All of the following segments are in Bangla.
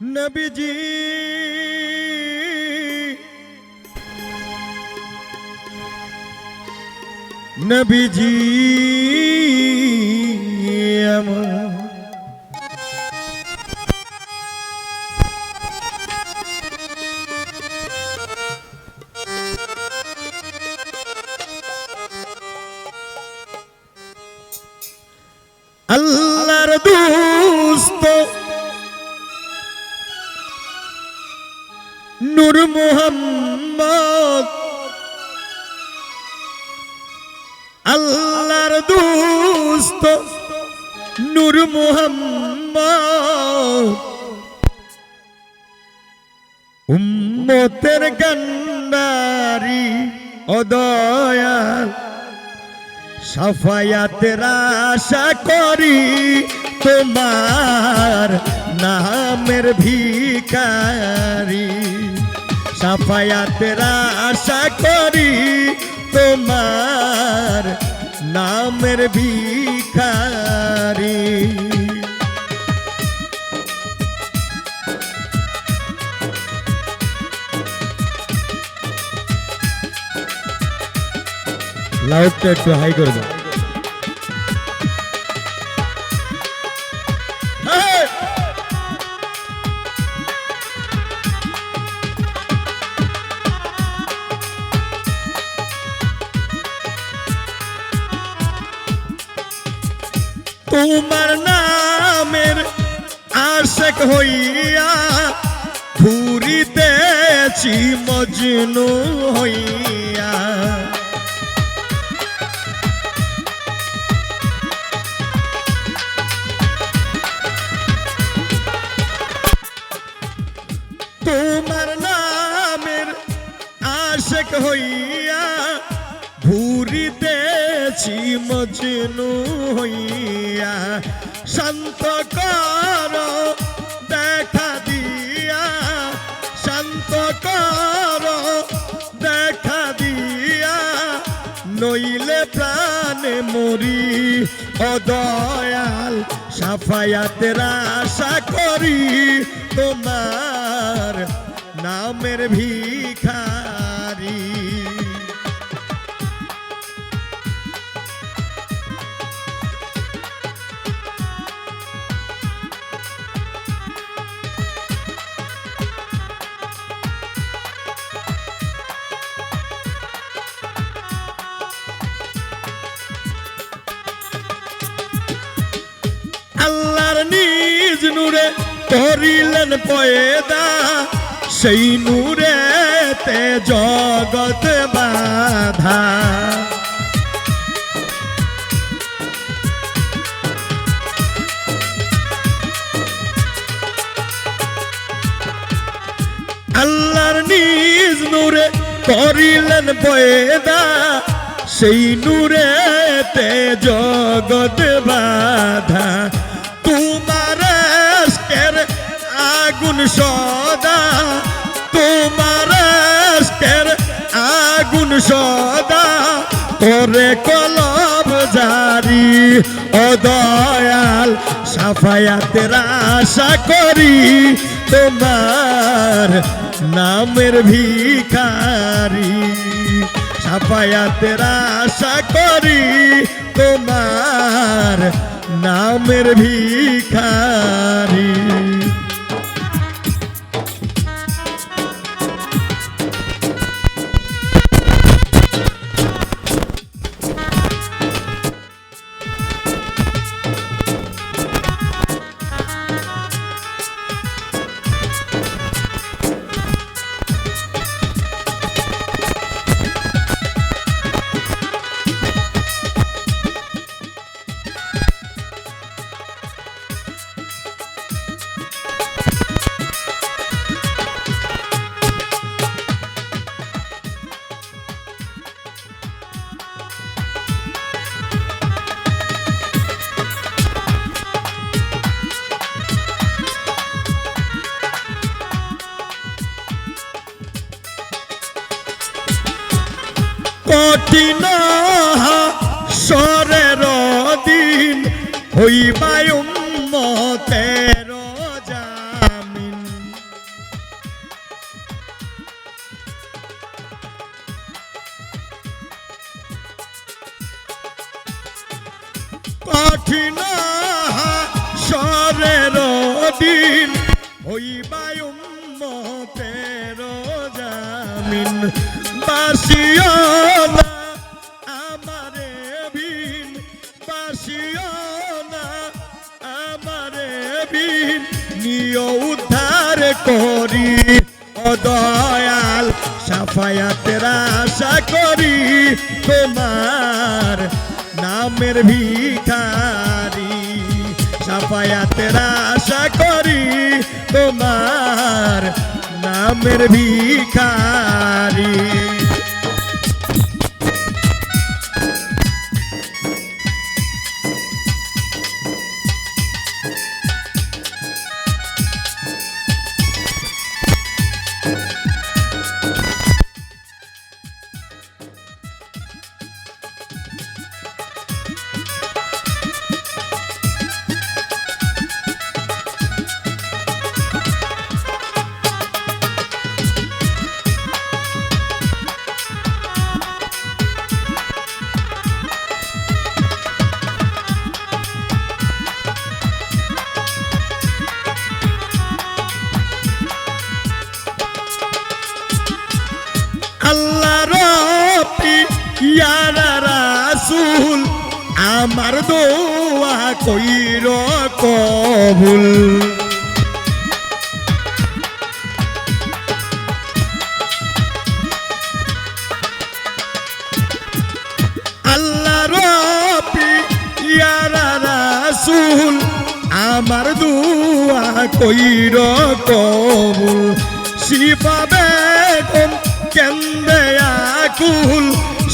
নবীজি নবীজি আমার আল্লাহর দোস্ত নূর মুহাম্মদ আল্লাহর দোস্ত নূর মুহাম্মদ উম্মতের কান্ডারি ও দয়াল সাফায়াতের আশা করি তোমার নামের ভিখারি সাফায়াতের আশা করি তোমার নামের ভিখারি লাউডটা একটু হাই করে দাও। তোমার নামের আশিক হইয়া ঘুরিতেছি মজনু হইয়া তোমার নামের আশিক হইয়া ঘুরিতেছি মজনু হইয়া শান্ত কর দেখা দিয়া শান্ত কর দেখা দিয়া নইলে প্রাণে মরি ও দয়াল সাফায়াতের আশা করি তোমার নামের ভিখারি আল্লাহর নিজ নূরে করিলেন পয়দা সেই নূরেতে জগৎ বাধা আল্লাহর নিজ নূরে করিলেন পয়দা সেই নূরেতে জগৎ বাধা তোমার আশকের আগুন সদা তোমার আশকের আগুন সদা করে কলব জারি ও দয়াল সাফায়াতের আশা করি তোমার নামের ভিখারি সাফায়াতের আশা করি তোমার নামের ভিখারি কঠিন হাসরের দিন হইবায় উম্মতের জামিন কঠিন হাসরের দিন হইবাই উম্মতের জামিন বাসিও না আমারে বিন বাসিও না আমারে বিন নিয় উদ্ধার করি ও দয়াল সাফায়াতের আশা করি তোমার নামের ভিখারি সাফায়াতের আশা করি তোমার নামের ভিখারি আল্লাহ রব্বি ইয়া রাসূল আমার দোয়া কইর কবুল আল্লাহ রব্বি ইয়া রাসূল আমার দোয়া কইর কবুল শিফা বেগম কেন্দে আকুল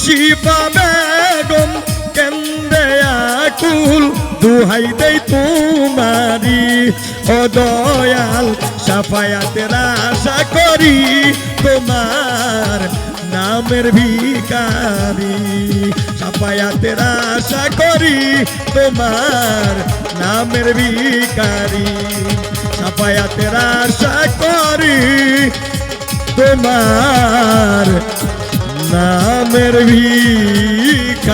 শিফা বেগম কেন্দে আকুল দুহাই দেই তোমারি ও দয়াল সাফায়াতের আশা করি তোমার নামের ভিখারি সাফায়াতের আশা করি তোমার নামের ভিখারি সাফায়াতের আশা করি তোমার নামের ভিখারি।